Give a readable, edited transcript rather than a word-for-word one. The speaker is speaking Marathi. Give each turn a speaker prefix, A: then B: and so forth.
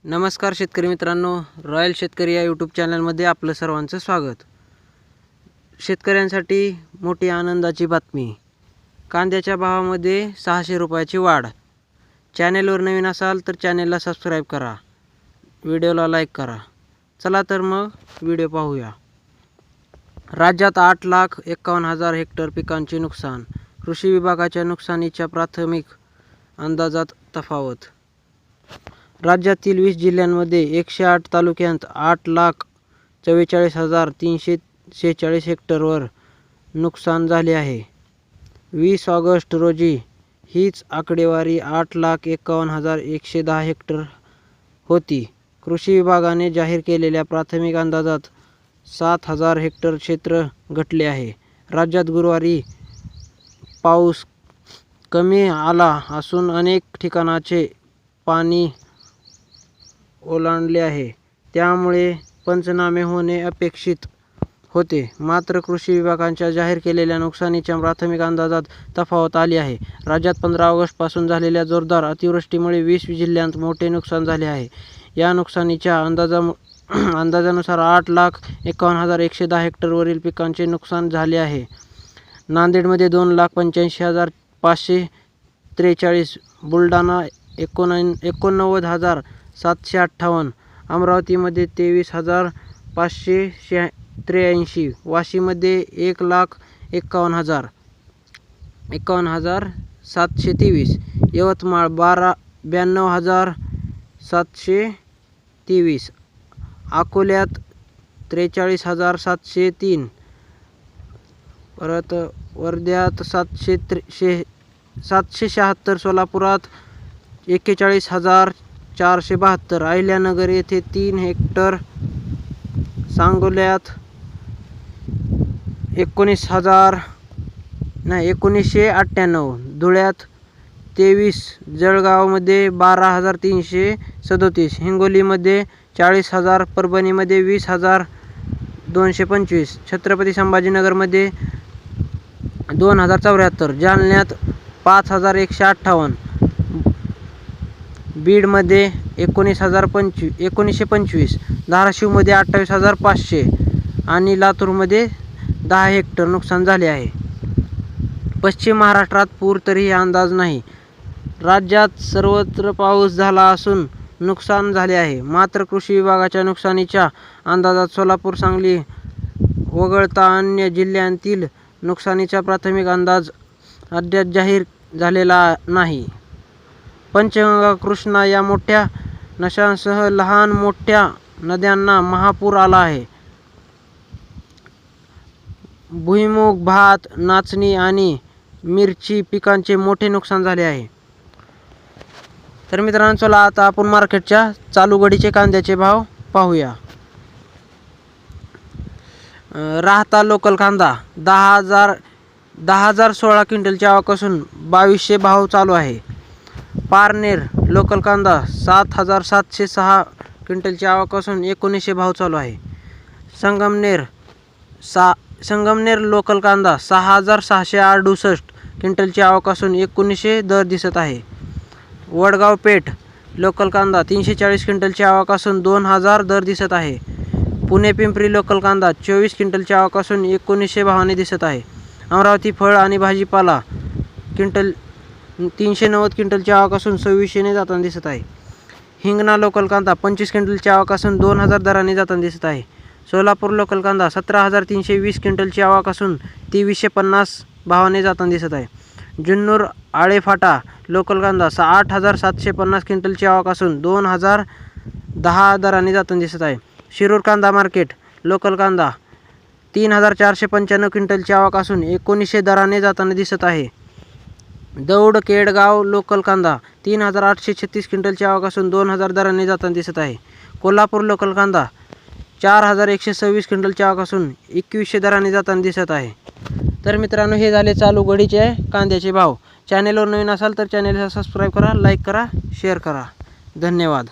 A: नमस्कार शेतकरी मित्रांनो, रॉयल शेतकरी या यूट्यूब चॅनलमध्ये आपलं सर्वांचं स्वागत. शेतकऱ्यांसाठी मोठी आनंदाची बातमी. कांद्याच्या भावामध्ये 600 रुपयाची वाढ. चॅनेलवर नवीन असाल तर चॅनेलला सबस्क्राईब करा, व्हिडिओला लाईक करा. चला तर मग व्हिडिओ पाहूया. राज्यात 8,51,000 हेक्टर पिकांचे नुकसान. कृषी विभागाच्या नुकसानीच्या प्राथमिक अंदाजात तफावत. राज्यातील 20 जिल्ह्यांमध्ये 108 तालुक्यांत 8,44,346 हेक्टरवर नुकसान झाले आहे. 20 ऑगस्ट रोजी हीच आकडेवारी 8,51,110 हेक्टर होती. कृषी विभागाने जाहीर केलेल्या प्राथमिक अंदाजात 7,000 हेक्टर क्षेत्र घटले आहे. राज्यात गुरुवारी पाऊस कमी आला असून अनेक ठिकाणाचे पाणी ओलांडले आहे. त्यामुळे पंचनामे होणे अपेक्षित होते. मात्र कृषी विभागाच्या जाहीर केलेल्या नुकसानीच्या प्राथमिक अंदाजात तफावत आली आहे. राज्यात 15 ऑगस्टपासून झालेल्या जोरदार अतिवृष्टीमुळे 20 जिल्ह्यांत मोठे नुकसान झाले आहे. या नुकसानीच्या अंदाजानुसार 8,51,110 हेक्टरवरील पिकांचे नुकसान झाले आहे. नांदेडमध्ये 2,85,543, बुलढाणा 89,758, अमरावतीमध्ये 23,583, वाशीमध्ये 1,51,723, यवतमाळ 92,723, अकोल्यात 43,703, परत वर्ध्यात 776, सोलापुरात 41,472, अहिल्यानगर येथे 3 हेक्टर, सांगोल्यात 19,98, धुळ्यात 23, जळगावमध्ये 12,337, हिंगोलीमध्ये 40,000, परभणीमध्ये 20,225, छत्रपती संभाजीनगरमध्ये 2,074, जालन्यात 5,158, बीडमध्ये 19,25, धाराशिवमध्ये 28,500 आणि लातूरमध्ये 10 हेक्टर नुकसान झाले आहे. पश्चिम महाराष्ट्रात पूर तरीही अंदाज नाही. राज्यात सर्वत्र पाऊस झाला असून नुकसान झाले आहे. मात्र कृषी विभागाच्या नुकसानीच्या अंदाजात सोलापूर, सांगली वगळता अन्य जिल्ह्यांतील नुकसानीचा प्राथमिक अंदाज अद्याप जाहीर झालेला नाही. पंचगंगा, कृष्णा या मोठ्या नद्यांसह लहान मोठ्या नद्यांना महापूर आला आहे. भुईमूग, भात, नाचणी आणि मिरची पिकांचे मोठे नुकसान झाले आहे. तर मित्रांनो, चला आता आपण मार्केटच्या चालू घडीचे कांद्याचे भाव पाहूया. राहता लोकल कांदा 10,016 क्विंटलची आवक असून 2,200 भाव चालू आहे. पारनेर लोकल कांदा 7,706 क्विंटलची आवक असून 1900 भाव चालू आहे. संगमनेर लोकल कांदा 6,668 क्विंटलची आवक असून 1900 दर दिसत आहे. वडगाव पेठ लोकल कांदा 340 क्विंटलची आवक असून 2,000 दर दिसत आहे. पुणे पिंपरी लोकल कांदा 24 क्विंटलची आवक असून 1900 भावाने दिसत आहे. अमरावती फळ आणि भाजीपाला क्विंटल 390 क्विंटलची आवक असून 2600ने जाताना दिसत आहे. हिंगणा लोकल कांदा 25 क्विंटलची आवक असून 2,000 दराने जाताना दिसत आहे. सोलापूर लोकल कांदा 17,320 क्विंटलची आवक असून 2350 भावाने जाताना दिसत आहे. जुन्नर आळेफाटा लोकल कांदा 8,750 क्विंटलची आवक असून 2,010 दराने जाताना दिसत आहे. शिरूर कांदा मार्केट लोकल कांदा 3,495 क्विंटलची आवक असून 1900 दराने जाताना दिसत आहे. दौंड केडगाव लोकल कांदा 3,836 क्विंटलची आवक असून 2,000 दराने जाताना दिसत आहे. कोल्हापूर लोकल कांदा 4,126 क्विंटलची आवक असून 2100 दराने जाताना दिसत आहे. तर मित्रांनो, हे झाले चालू घडीचे कांद्याचे भाव. चॅनेलवर नवीन असाल तर चॅनेलला सबस्क्राईब करा, लाईक करा, शेअर करा. धन्यवाद.